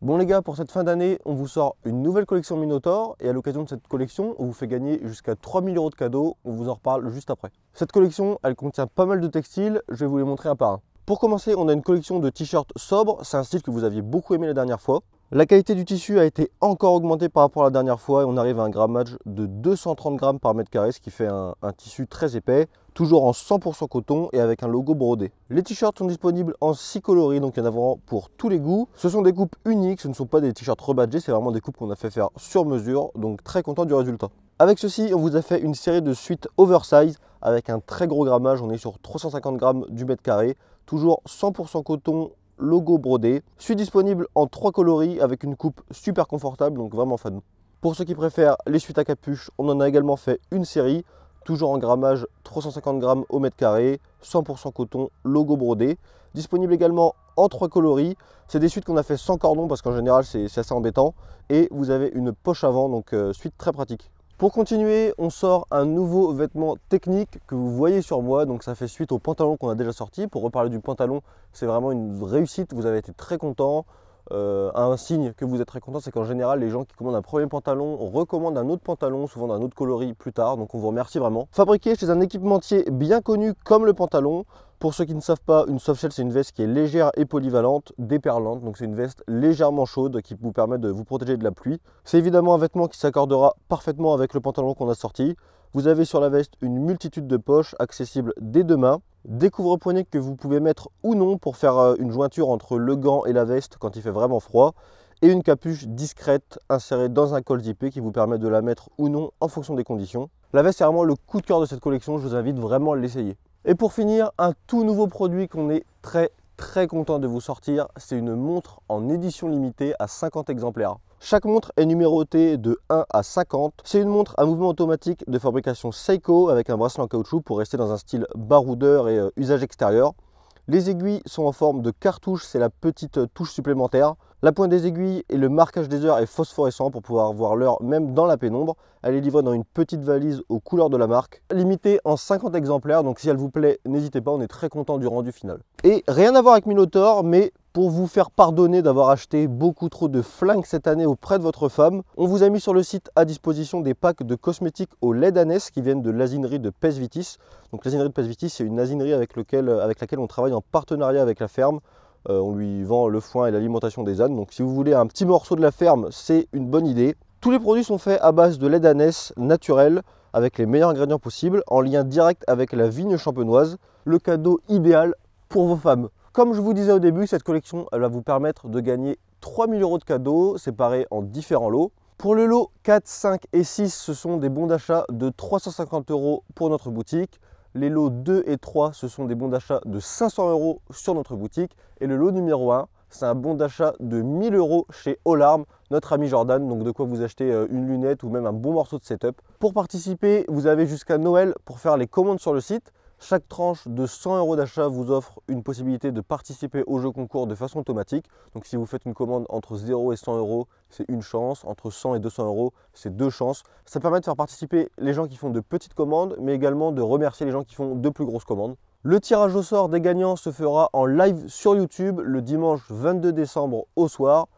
Bon les gars, pour cette fin d'année, on vous sort une nouvelle collection Minotaur et à l'occasion de cette collection, on vous fait gagner jusqu'à 3000 € de cadeaux, on vous en reparle juste après. Cette collection, elle contient pas mal de textiles, je vais vous les montrer un par un. Pour commencer, on a une collection de t-shirts sobres, c'est un style que vous aviez beaucoup aimé la dernière fois. La qualité du tissu a été encore augmentée par rapport à la dernière fois et on arrive à un grammage de 230 grammes par mètre carré, ce qui fait un tissu très épais, toujours en 100% coton et avec un logo brodé. Les t-shirts sont disponibles en 6 coloris, donc il y en a vraiment pour tous les goûts. Ce sont des coupes uniques, ce ne sont pas des t-shirts rebadgés, c'est vraiment des coupes qu'on a fait faire sur mesure, donc très content du résultat. Avec ceci, on vous a fait une série de suites oversize avec un très gros grammage, on est sur 350 grammes du mètre carré, toujours 100% coton, logo brodé. Suite disponible en 3 coloris avec une coupe super confortable, donc vraiment fan. Pour ceux qui préfèrent les suites à capuche, on en a également fait une série, toujours en grammage 350 grammes au mètre carré, 100% coton, logo brodé. Disponible également en 3 coloris. C'est des suites qu'on a fait sans cordon parce qu'en général c'est assez embêtant. Et vous avez une poche avant, donc suite très pratique. Pour continuer, on sort un nouveau vêtement technique que vous voyez sur moi, donc ça fait suite au pantalon qu'on a déjà sorti. Pour reparler du pantalon, c'est vraiment une réussite, vous avez été très content. Un signe que vous êtes très content, c'est qu'en général, les gens qui commandent un premier pantalon recommandent un autre pantalon, souvent d'un autre coloris plus tard, donc on vous remercie vraiment. Fabriqué chez un équipementier bien connu comme le pantalon. Pour ceux qui ne savent pas, une softshell, c'est une veste qui est légère et polyvalente, déperlante, donc c'est une veste légèrement chaude qui vous permet de vous protéger de la pluie. C'est évidemment un vêtement qui s'accordera parfaitement avec le pantalon qu'on a sorti. Vous avez sur la veste une multitude de poches accessibles des deux mains, des couvre-poignets que vous pouvez mettre ou non pour faire une jointure entre le gant et la veste quand il fait vraiment froid, et une capuche discrète insérée dans un col zippé qui vous permet de la mettre ou non en fonction des conditions. La veste est vraiment le coup de cœur de cette collection, je vous invite vraiment à l'essayer. Et pour finir, un tout nouveau produit qu'on est très content de vous sortir, c'est une montre en édition limitée à 50 exemplaires. Chaque montre est numérotée de 1 à 50. C'est une montre à mouvement automatique de fabrication Seiko avec un bracelet en caoutchouc pour rester dans un style baroudeur et usage extérieur. Les aiguilles sont en forme de cartouche, c'est la petite touche supplémentaire. La pointe des aiguilles et le marquage des heures est phosphorescent pour pouvoir voir l'heure même dans la pénombre. Elle est livrée dans une petite valise aux couleurs de la marque, limitée en 50 exemplaires, donc si elle vous plaît, n'hésitez pas, on est très content du rendu final. Et rien à voir avec Minotaur, mais pour vous faire pardonner d'avoir acheté beaucoup trop de flingues cette année auprès de votre femme, on vous a mis sur le site à disposition des packs de cosmétiques au lait d'ânesse qui viennent de l'asinerie de Pesvitis. Donc l'asinerie de Pesvitis, c'est une asinerie avec laquelle on travaille en partenariat avec la ferme. On lui vend le foin et l'alimentation des ânes. Donc si vous voulez un petit morceau de la ferme, c'est une bonne idée. Tous les produits sont faits à base de lait d'ânesse naturel avec les meilleurs ingrédients possibles, en lien direct avec la vigne champenoise. Le cadeau idéal pour vos femmes. Comme je vous disais au début, cette collection elle va vous permettre de gagner 3000 € de cadeaux séparés en différents lots. Pour le lot 4, 5 et 6, ce sont des bons d'achat de 350 € pour notre boutique. Les lots 2 et 3, ce sont des bons d'achat de 500 € sur notre boutique. Et le lot numéro 1, c'est un bon d'achat de 1000 € chez All-Arm, notre ami Jordan. Donc de quoi vous acheter une lunette ou même un bon morceau de setup. Pour participer, vous avez jusqu'à Noël pour faire les commandes sur le site. Chaque tranche de 100 € d'achat vous offre une possibilité de participer au jeu concours de façon automatique. Donc si vous faites une commande entre 0 et 100 €, c'est une chance. Entre 100 et 200 €, c'est 2 chances. Ça permet de faire participer les gens qui font de petites commandes, mais également de remercier les gens qui font de plus grosses commandes. Le tirage au sort des gagnants se fera en live sur YouTube le dimanche 22 décembre au soir.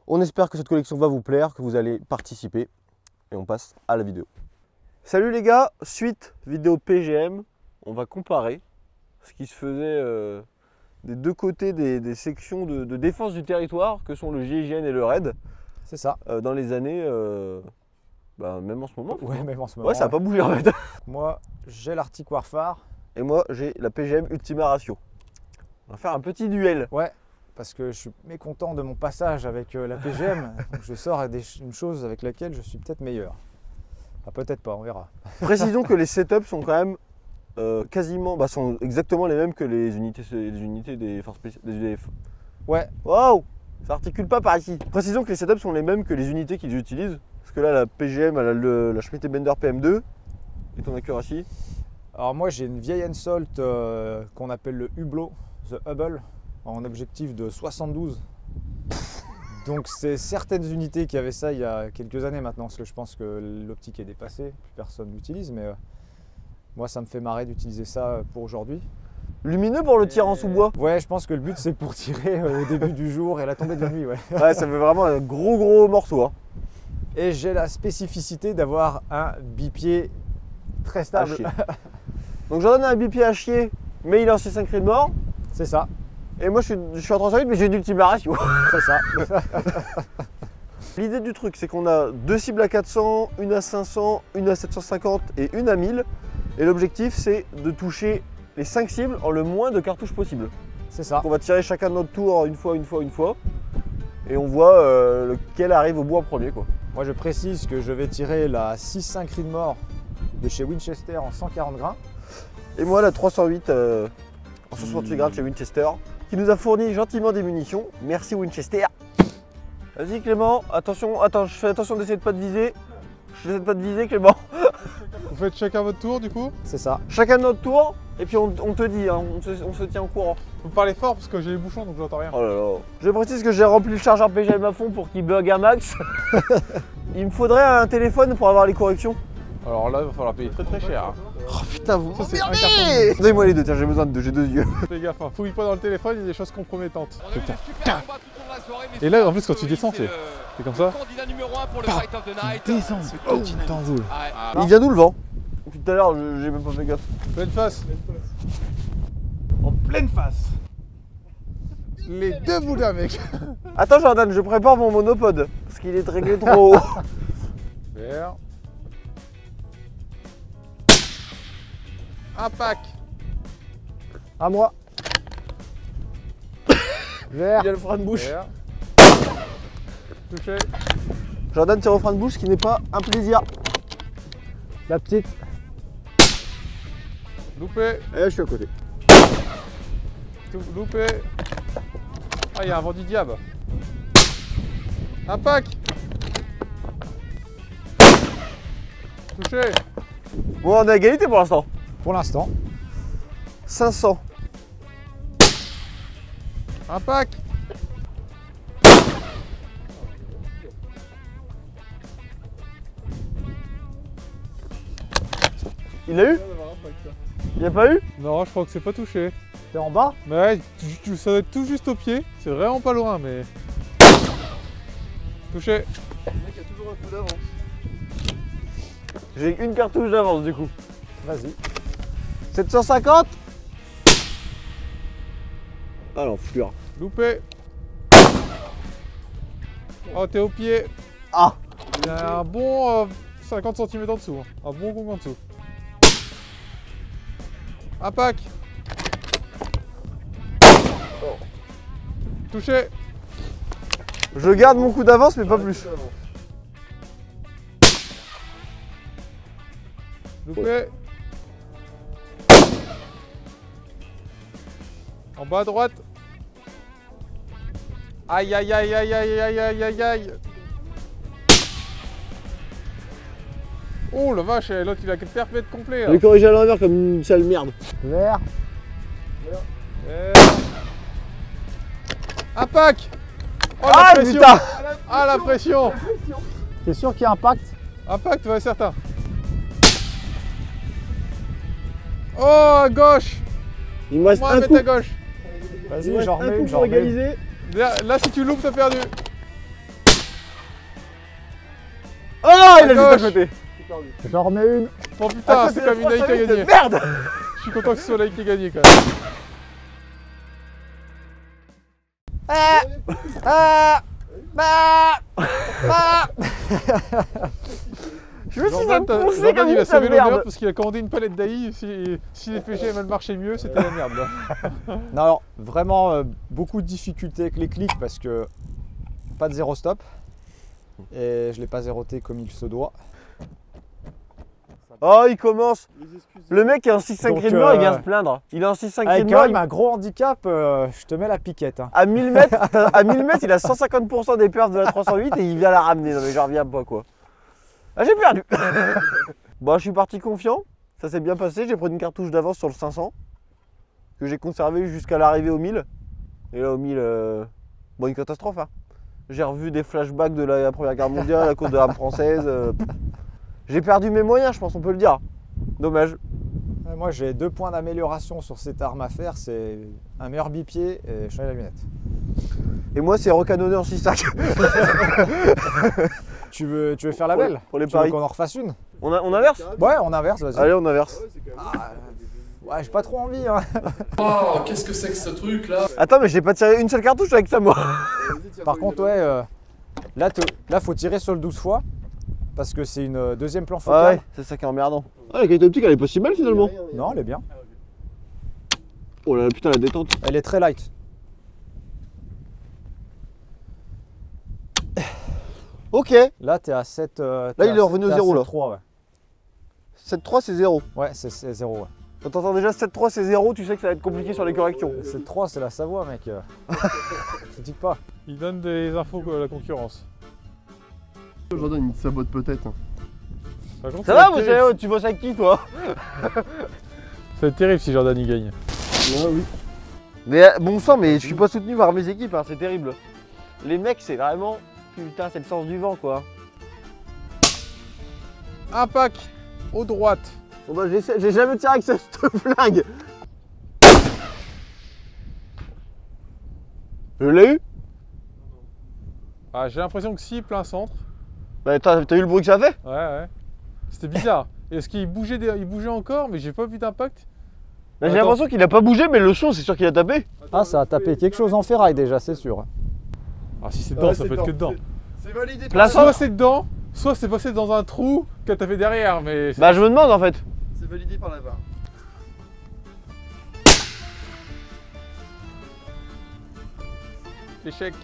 On espère que cette collection va vous plaire, que vous allez participer. Et on passe à la vidéo. Salut les gars, suite vidéo PGM. On va comparer ce qui se faisait des deux côtés des sections de défense du territoire que sont le GIGN et le RAID. C'est ça. Dans les années, même en ce moment. Ouais, même en ce moment. Ouais, ça n'a pas bougé en fait. Moi, j'ai l'Arctic Warfare. Et moi, j'ai la PGM Ultima Ratio. On va faire un petit duel. Ouais, parce que je suis mécontent de mon passage avec la PGM. Donc je sors à une chose avec laquelle je suis peut-être meilleur. Enfin, peut-être pas, on verra. Précisons que les setups sont quand même quasiment, sont exactement les mêmes que les unités des forces spéciales, des UDF. Ouais. Waouh, ça articule pas par ici. Précisons que les setups sont les mêmes que les unités qu'ils utilisent. Parce que là, la PGM, elle a la Schmidt & Bender PM2. Et ton accuracy? Alors moi, j'ai une vieille Hensoldt qu'on appelle le Hublot, The Hubble, en objectif de 72. Donc c'est certaines unités qui avaient ça il y a quelques années maintenant, parce que je pense que l'optique est dépassée, plus personne l'utilise, mais moi ça me fait marrer d'utiliser ça pour aujourd'hui. lumineux pour le tir en sous-bois. Ouais, je pense que le but c'est pour tirer au début du jour et la tombée de la nuit, ouais. Ouais, ça fait vraiment un gros morceau. Hein. Et j'ai la spécificité d'avoir un bipied très À stable. chier. Donc j'en donne un bipied à chier, mais il est en 6.5 cri de mort. C'est ça, Et moi je suis en 308, mais j'ai une ultima ratio. c'est ça. L'idée du truc, c'est qu'on a 2 cibles à 400, une à 500, une à 750 et une à 1000. Et l'objectif, c'est de toucher les 5 cibles en le moins de cartouches possible. C'est ça. Donc on va tirer chacun de notre tour une fois. Et on voit lequel arrive au bout en premier, quoi. Moi je précise que je vais tirer la 6.5 cri de mort de chez Winchester en 140 grains. Et moi la 308 en 68 grammes chez Winchester, qui nous a fourni gentiment des munitions. Merci Winchester. Vas-y Clément, attention, attends, je fais attention d'essayer de pas te viser. Je n'essaie pas de viser Clément. Vous faites chacun votre tour du coup? C'est ça. Chacun notre tour, et puis on te dit, hein, on se tient au courant. Vous parlez fort parce que j'ai les bouchons donc j'entends rien. Oh là là. Je précise que j'ai rempli le chargeur PGM à fond pour qu'il bug un max. Il me faudrait un téléphone pour avoir les corrections. Alors là, il va falloir payer très cher. Hein. Oh putain, vous Ça, c'est un m'emmerdez. Donnez-moi les deux, tiens, j'ai besoin de deux, j'ai 2 yeux. Fais gaffe, hein. Fouille pas dans le téléphone, il y a des choses compromettantes. On a eu des super combats tout au long de la soirée, mais Et là, en plus, quand tu descends, c'est c'est comme ça. le candidat numéro 1 pour le Fight of the Night. Descends, Ouais. Il vient d'où le vent? Depuis tout à l'heure, j'ai même pas fait gaffe. Pleine face. En pleine face. Les deux boudins, mec. Attends Jordan, je prépare mon monopode, parce qu'il est réglé trop haut. Vert. Un pack. À moi. Vert. Il a le frein de bouche. Vert. Touché. Jordan tire au frein de bouche, ce qui n'est pas un plaisir. La petite. Loupé. Et là, je suis à côté. Loupé. Ah, il y a un vent du diable. Un pack. Touché. Bon, on est à égalité pour l'instant. Pour l'instant. 500. Un pack. Il l'a eu? Il n'y a pas eu? Non, je crois que c'est pas touché. T'es en bas? Mais ouais, ça doit être tout juste au pied. C'est vraiment pas loin, mais. Touché. Le mec a toujours un coup d'avance. J'ai une cartouche d'avance du coup. Vas-y. 750. Ah non, fleur. Loupé. Oh, t'es au pied. Ah. Il y a un bon 50 cm en dessous. Hein. Un bon gong en dessous. Un pack. Touché. Je garde mon coup d'avance, mais pas plus. Loupé. En bas à droite. Aïe aïe aïe aïe aïe aïe aïe aïe aïe. Oh la vache, l'autre il a perpète complet. Je vais corriger à l'envers comme une sale merde. Vert. Un pack. Oh la Ah pression. putain. Ah la pression. T'es sûr qu'il y a un pacte? Un pack, ouais, certain. Oh à gauche. Il me reste Moi un mettre coup. à gauche. Il me Vas-y, reste j'en un remets coup une, j'en pour remets une. égaliser. Là si tu loupes t'as perdu. Oh, il a À juste à gauche. côté. J'en remets une. Oh putain, Ah, c'est comme une Nike qui a gagné. Merde. Je suis content que ce soit Nike qui a gagné quand même. Je me suis Jordan, enfoncé Jordan, comme il a une sale sauvé l'honneur merde. parce qu'il a commandé une palette d'Aïe. Si les PG avaient marché mieux, c'était la merde. Là. Non, alors vraiment beaucoup de difficultés avec les clics parce que pas de zéro stop. Et je l'ai pas zéroté comme il se doit. Oh, il commence. Le mec est en 6.5 Donc, cri de mort, il vient se plaindre. Il est en 6.5 cri Avec de quand mort. même un gros handicap, je te mets la piquette. Hein. À 1000 mètres, il a 150% des perfs de la 308 et il vient la ramener. Non mais j'en reviens pas quoi. Ah, j'ai perdu. Bon, je suis parti confiant. Ça s'est bien passé. J'ai pris une cartouche d'avance sur le 500 que j'ai conservé jusqu'à l'arrivée au 1000. Et là au 1000, bon, une catastrophe. Hein. J'ai revu des flashbacks de la Première Guerre mondiale à cause de l'arme française. J'ai perdu mes moyens, je pense, on peut le dire. Dommage. Ah Ouais, moi j'ai 2 points d'amélioration sur cette arme à faire, c'est un meilleur bipied et changer la lunette. Et moi, c'est recanonné en 6-5. Tu veux faire la belle? Pour les Tu veux paris. qu'on en refasse une? On inverse? Ouais, on inverse, vas-y. Allez, on inverse. Ouais, j'ai pas trop envie. Hein. Oh, qu'est-ce que c'est que ce truc là? Attends, mais j'ai pas tiré une seule cartouche avec ça, moi. Par contre, ouais, là faut tirer sur le 12 fois parce que c'est une deuxième plan Ah focale. ouais, c'est ça qui est emmerdant. Ah, la qualité optique, elle est pas si mal finalement. Non, elle est bien. Oh là là, putain, la détente. Elle est très light. Ok. Là, t'es à 7. Là, il est revenu au 0 là. 3, ouais. 7-3, c'est 0. Ouais, c'est 0. Ouais. Quand t'entends déjà 7-3, c'est 0, tu sais que ça va être compliqué sur les corrections. 7-3, c'est la Savoie, mec. Critique pas. Il donne des infos à la concurrence. Jordan, il sabote peut-être. Par contre, Ça va va, être vous terrible. savez, tu bosses avec qui, toi? Ça va être terrible si Jordan y gagne. Ah oui. Mais bon sang, mais je suis pas soutenu par mes équipes, hein, c'est terrible. Les mecs, c'est vraiment. Putain, c'est le sens du vent, quoi. Un pack aux droites. Bon bah, j'ai jamais tiré avec cette flingue. Je l'ai eu? Ah, j'ai l'impression que si, plein centre. Bah, t'as eu le bruit que ça fait? Ouais, ouais. C'était bizarre. Est-ce qu'il bougeait, il bougeait encore, mais j'ai pas vu d'impact. Bah, j'ai Attends. l'impression qu'il a pas bougé, mais le son, c'est sûr qu'il a tapé. Ah, ça a tapé quelque chose en ferraille déjà, c'est sûr. Ah, si c'est dedans, Ouais, ça c'est peut être que dedans. C'est validé. Plein Soit centre. c'est dedans, soit c'est passé dans un trou que t'as fait derrière, mais. Bah, je me demande en fait. C'est validé par la VAR. Échec.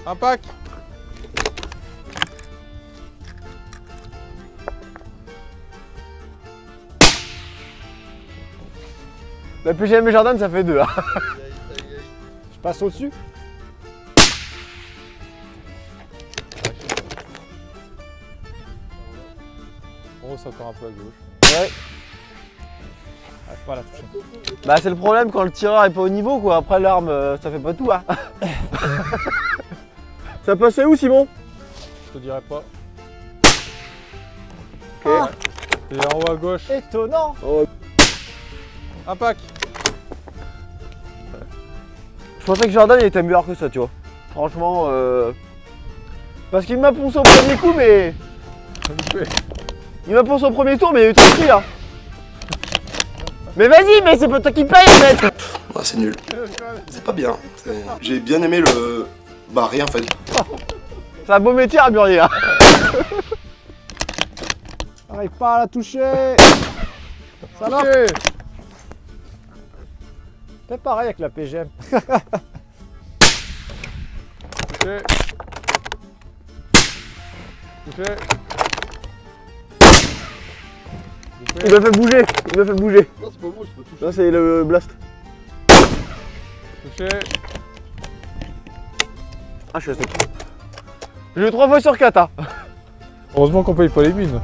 Un pack. Bah, plus jamais Jordan, ça fait 2. Hein. Je passe au-dessus. Oh, c'est encore un peu à gauche. Ouais. Ah, faut pas la toucher. Bah, c'est le problème quand le tireur est pas au niveau, quoi. Après, l'arme, ça fait pas tout, hein. Ça passait où, Simon? Je te dirais pas. Ok. Et en haut à gauche. Étonnant. Un pack. Je pensais que Jordan il était meilleur que ça, tu vois. Franchement, parce qu'il m'a poncé au premier coup, mais. Il m'a poncé au premier tour, mais il y a eu trop de prix, hein. Mais vas-y, mais c'est pas toi qui paye, en fait. Ouais, c'est nul. C'est pas bien. J'ai bien aimé le. Bah, rien en fait. C'est un beau métier à mûrier, hein. Arrive pas à la toucher. Salope. Ok. Fais pareil avec la PGM. Touché. Touché. Il m'a fait bouger, il m'a fait bouger. Non, c'est pas moi, je peux toucher. Là, c'est le blast. Touché. Ah, je suis resté. J'ai eu 3 fois sur 4, hein. Heureusement qu'on paye pas les mines.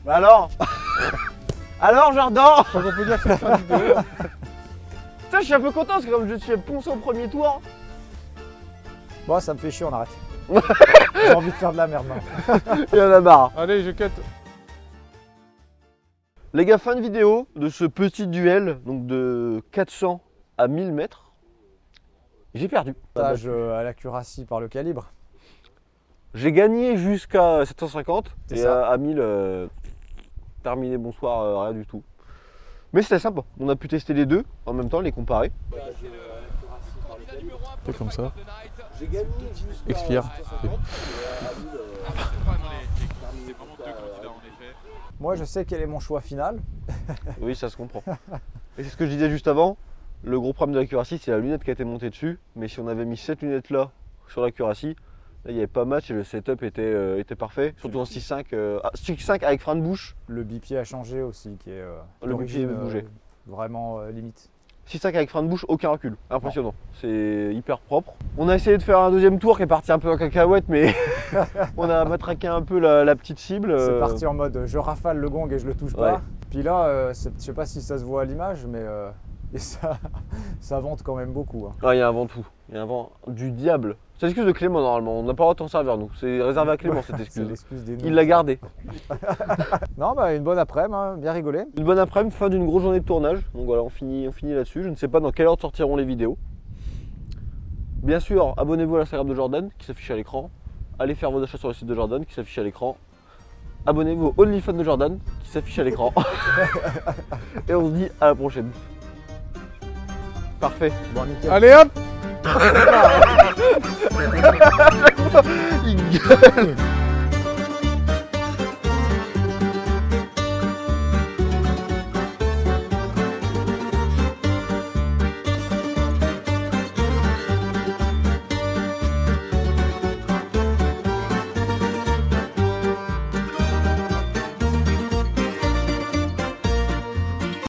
Bah alors alors, Jordan. Je crois qu'on peut dire que c'est la fin de vidéo. Putain, je suis un peu content parce que comme je suis poncé au premier tour. Bon, ça me fait chier, on arrête. J'ai envie de faire de la merde maintenant. Il y en a marre. Allez, je cut. Les gars, fin de vidéo de ce petit duel, donc de 400 à 1000 mètres. J'ai perdu. Stage à l'accuracy par le calibre. J'ai gagné jusqu'à 750 C'est et ça. à 1000, terminé, bonsoir, rien du tout. Mais c'était sympa. On a pu tester les deux en même temps, les comparer. C'est comme ça. J'ai gagné Expire. Moi, je sais quel est mon choix final. Oui, ça se comprend. Et c'est ce que je disais juste avant. Le gros problème de l'accuracy, c'est la lunette qui a été montée dessus. Mais si on avait mis cette lunette là sur l'accuracy, là il n'y avait pas match et le setup était parfait. Surtout en 6.5. 6.5 avec frein de bouche. Le bipied a changé aussi, qui est Le d'origine, bipied bougé. vraiment limite. 6.5 avec frein de bouche, aucun recul. Impressionnant. C'est hyper propre. On a essayé de faire un deuxième tour qui est parti un peu en cacahuète, mais on a matraqué un peu la petite cible. C'est parti en mode je rafale le gong et je le touche Ouais. pas. Puis là, je sais pas si ça se voit à l'image, mais et ça vente quand même beaucoup. Hein. Ah, il y a un vent de fou. Il y a un vent du diable. C'est l'excuse de Clément normalement, on n'a pas le droit de t'en servir nous. C'est réservé à Clément cette C'est excuse. l'excuse des Il l'a gardée. Non, bah une bonne après-midi, hein, bien rigolé. Une bonne après-midi, fin d'une grosse journée de tournage. Donc voilà, on finit là-dessus. Je ne sais pas dans quelle heure sortiront les vidéos. Bien sûr, abonnez-vous à l'Instagram de Jordan qui s'affiche à l'écran. Allez faire vos achats sur le site de Jordan qui s'affiche à l'écran. Abonnez-vous au OnlyFans de Jordan qui s'affiche à l'écran. Et on se dit à la prochaine. Parfait. Bon, nickel. Allez hop. Il gueule.